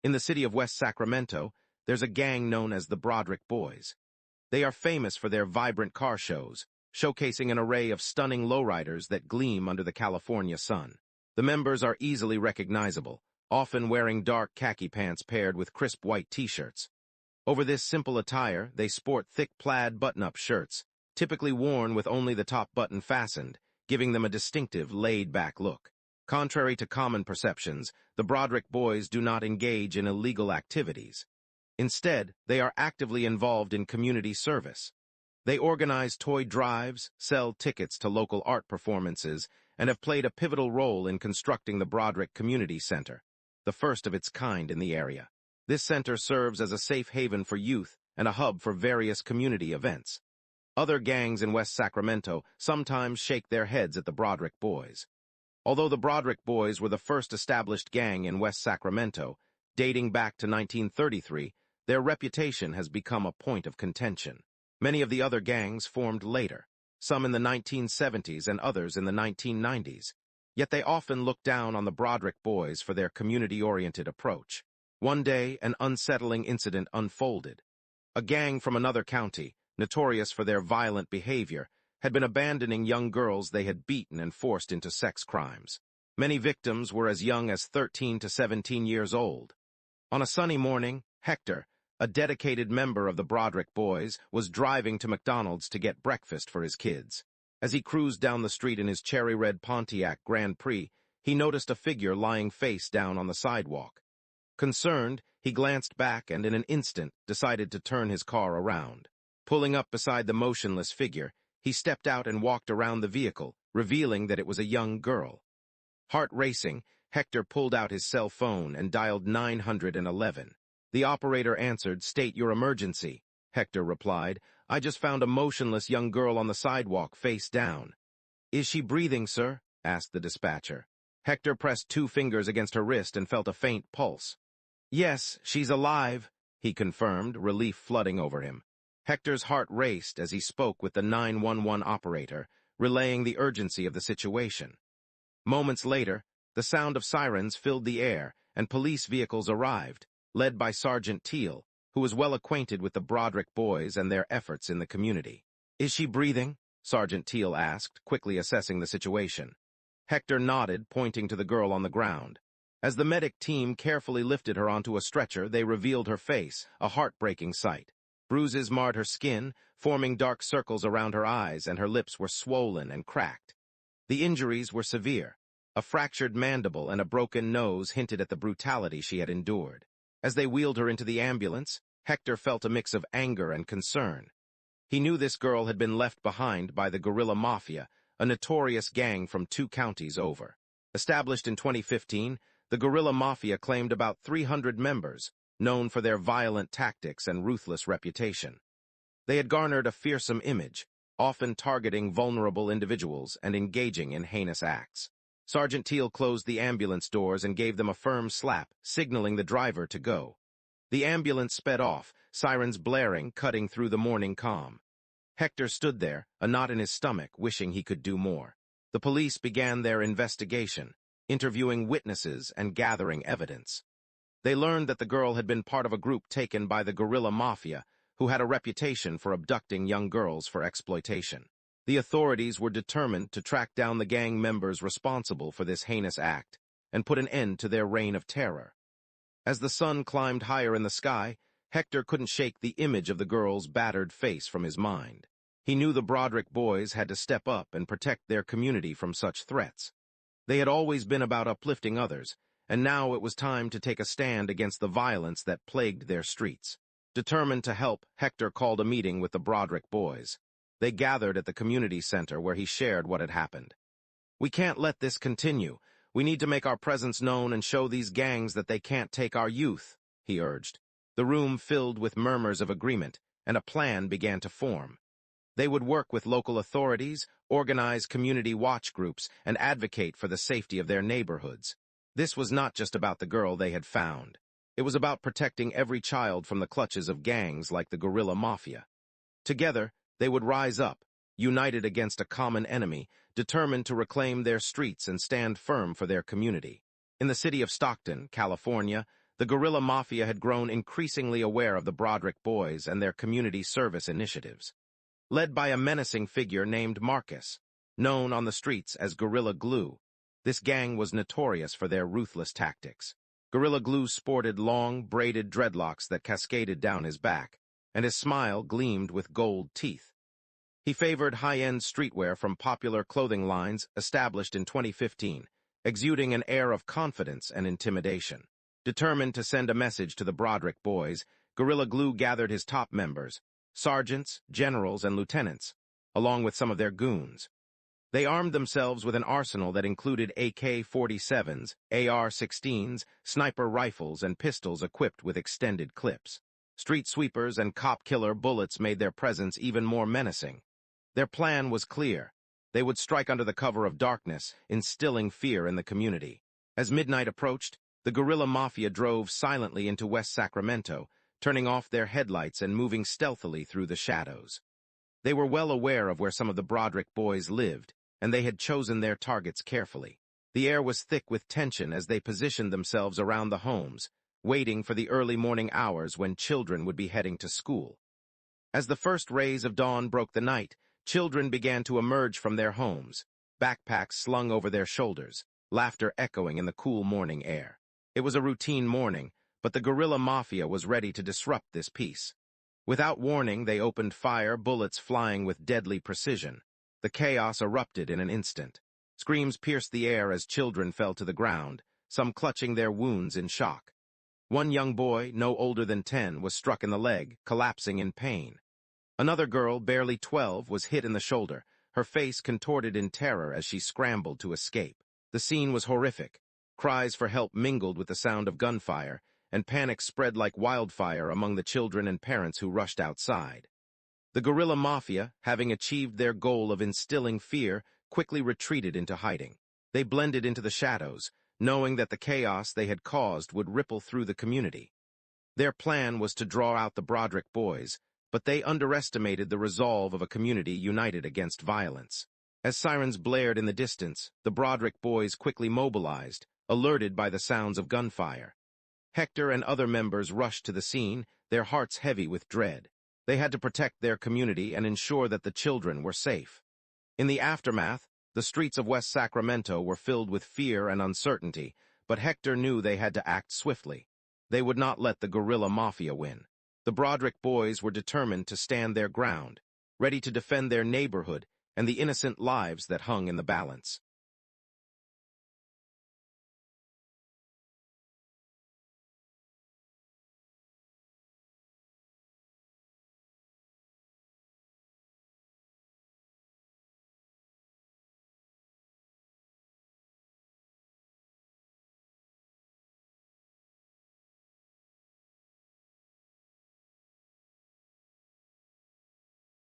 In the city of West Sacramento, there's a gang known as the Brodrick Boyz. They are famous for their vibrant car shows, showcasing an array of stunning lowriders that gleam under the California sun. The members are easily recognizable, often wearing dark khaki pants paired with crisp white t-shirts. Over this simple attire, they sport thick plaid button-up shirts, typically worn with only the top button fastened, giving them a distinctive, laid-back look. Contrary to common perceptions, the Brodrick Boyz do not engage in illegal activities. Instead, they are actively involved in community service. They organize toy drives, sell tickets to local art performances, and have played a pivotal role in constructing the Brodrick Community Center, the first of its kind in the area. This center serves as a safe haven for youth and a hub for various community events. Other gangs in West Sacramento sometimes shake their heads at the Brodrick Boyz. Although the Brodrick Boyz were the first established gang in West Sacramento, dating back to 1933, their reputation has become a point of contention. Many of the other gangs formed later, some in the 1970s and others in the 1990s. Yet they often look down on the Brodrick Boyz for their community-oriented approach. One day, an unsettling incident unfolded. A gang from another county, notorious for their violent behavior, had been abandoning young girls they had beaten and forced into sex crimes. Many victims were as young as 13 to 17 years old. On a sunny morning, Hector, a dedicated member of the Brodrick Boyz, was driving to McDonald's to get breakfast for his kids. As he cruised down the street in his cherry-red Pontiac Grand Prix, he noticed a figure lying face down on the sidewalk. Concerned, he glanced back and in an instant decided to turn his car around. Pulling up beside the motionless figure, he stepped out and walked around the vehicle, revealing that it was a young girl. Heart racing, Hector pulled out his cell phone and dialed 911. The operator answered, "State your emergency." Hector replied, "I just found a motionless young girl on the sidewalk, face down." "Is she breathing, sir?" asked the dispatcher. Hector pressed 2 fingers against her wrist and felt a faint pulse. "Yes, she's alive," he confirmed, relief flooding over him. Hector's heart raced as he spoke with the 911 operator, relaying the urgency of the situation. Moments later, the sound of sirens filled the air, and police vehicles arrived, led by Sergeant Teal, who was well acquainted with the Brodrick Boyz and their efforts in the community. "Is she breathing?" Sergeant Teal asked, quickly assessing the situation. Hector nodded, pointing to the girl on the ground. As the medic team carefully lifted her onto a stretcher, they revealed her face, a heartbreaking sight. Bruises marred her skin, forming dark circles around her eyes, and her lips were swollen and cracked. The injuries were severe. A fractured mandible and a broken nose hinted at the brutality she had endured. As they wheeled her into the ambulance, Hector felt a mix of anger and concern. He knew this girl had been left behind by the Gorilla Mafia, a notorious gang from 2 counties over. Established in 2015, the Gorilla Mafia claimed about 300 members, known for their violent tactics and ruthless reputation. They had garnered a fearsome image, often targeting vulnerable individuals and engaging in heinous acts. Sergeant Teal closed the ambulance doors and gave them a firm slap, signaling the driver to go. The ambulance sped off, sirens blaring, cutting through the morning calm. Hector stood there, a knot in his stomach, wishing he could do more. The police began their investigation, interviewing witnesses and gathering evidence. They learned that the girl had been part of a group taken by the Gorilla Mafia, who had a reputation for abducting young girls for exploitation. The authorities were determined to track down the gang members responsible for this heinous act and put an end to their reign of terror. As the sun climbed higher in the sky, Hector couldn't shake the image of the girl's battered face from his mind. He knew the Brodrick Boyz had to step up and protect their community from such threats. They had always been about uplifting others, and now it was time to take a stand against the violence that plagued their streets. Determined to help, Hector called a meeting with the Brodrick Boyz. They gathered at the community center where he shared what had happened. "We can't let this continue. We need to make our presence known and show these gangs that they can't take our youth," he urged. The room filled with murmurs of agreement, and a plan began to form. They would work with local authorities, organize community watch groups, and advocate for the safety of their neighborhoods. This was not just about the girl they had found. It was about protecting every child from the clutches of gangs like the Gorilla Mafia. Together, they would rise up, united against a common enemy, determined to reclaim their streets and stand firm for their community. In the city of Stockton, California, The Gorilla Mafia had grown increasingly aware of the Brodrick Boyz and their community service initiatives. Led by a menacing figure named Marcus, known on the streets as Gorilla Glue, this gang was notorious for their ruthless tactics. Gorilla Glue sported long, braided dreadlocks that cascaded down his back, and his smile gleamed with gold teeth. He favored high-end streetwear from popular clothing lines established in 2015, exuding an air of confidence and intimidation. Determined to send a message to the Brodrick Boyz, Gorilla Glue gathered his top members, sergeants, generals, and lieutenants, along with some of their goons. They armed themselves with an arsenal that included AK-47s, AR-16s, sniper rifles, and pistols equipped with extended clips. Street sweepers and cop-killer bullets made their presence even more menacing. Their plan was clear. They would strike under the cover of darkness, instilling fear in the community. As midnight approached, the Gorilla Mafia drove silently into West Sacramento, turning off their headlights and moving stealthily through the shadows. They were well aware of where some of the Brodrick Boyz lived, and they had chosen their targets carefully. The air was thick with tension as they positioned themselves around the homes, waiting for the early morning hours when children would be heading to school. As the first rays of dawn broke the night, children began to emerge from their homes, backpacks slung over their shoulders, laughter echoing in the cool morning air. It was a routine morning, but the Gorilla Mafia was ready to disrupt this peace. Without warning, they opened fire, bullets flying with deadly precision. The chaos erupted in an instant. Screams pierced the air as children fell to the ground, some clutching their wounds in shock. One young boy, no older than 10, was struck in the leg, collapsing in pain. Another girl, barely 12, was hit in the shoulder, her face contorted in terror as she scrambled to escape. The scene was horrific. Cries for help mingled with the sound of gunfire, and panic spread like wildfire among the children and parents who rushed outside. The Gorilla Mafia, having achieved their goal of instilling fear, quickly retreated into hiding. They blended into the shadows, knowing that the chaos they had caused would ripple through the community. Their plan was to draw out the Brodrick Boyz, but they underestimated the resolve of a community united against violence. As sirens blared in the distance, the Brodrick Boyz quickly mobilized, alerted by the sounds of gunfire. Hector and other members rushed to the scene, their hearts heavy with dread. They had to protect their community and ensure that the children were safe. In the aftermath, the streets of West Sacramento were filled with fear and uncertainty, but Hector knew they had to act swiftly. They would not let the Gorilla Mafia win. The Brodrick Boyz were determined to stand their ground, ready to defend their neighborhood and the innocent lives that hung in the balance.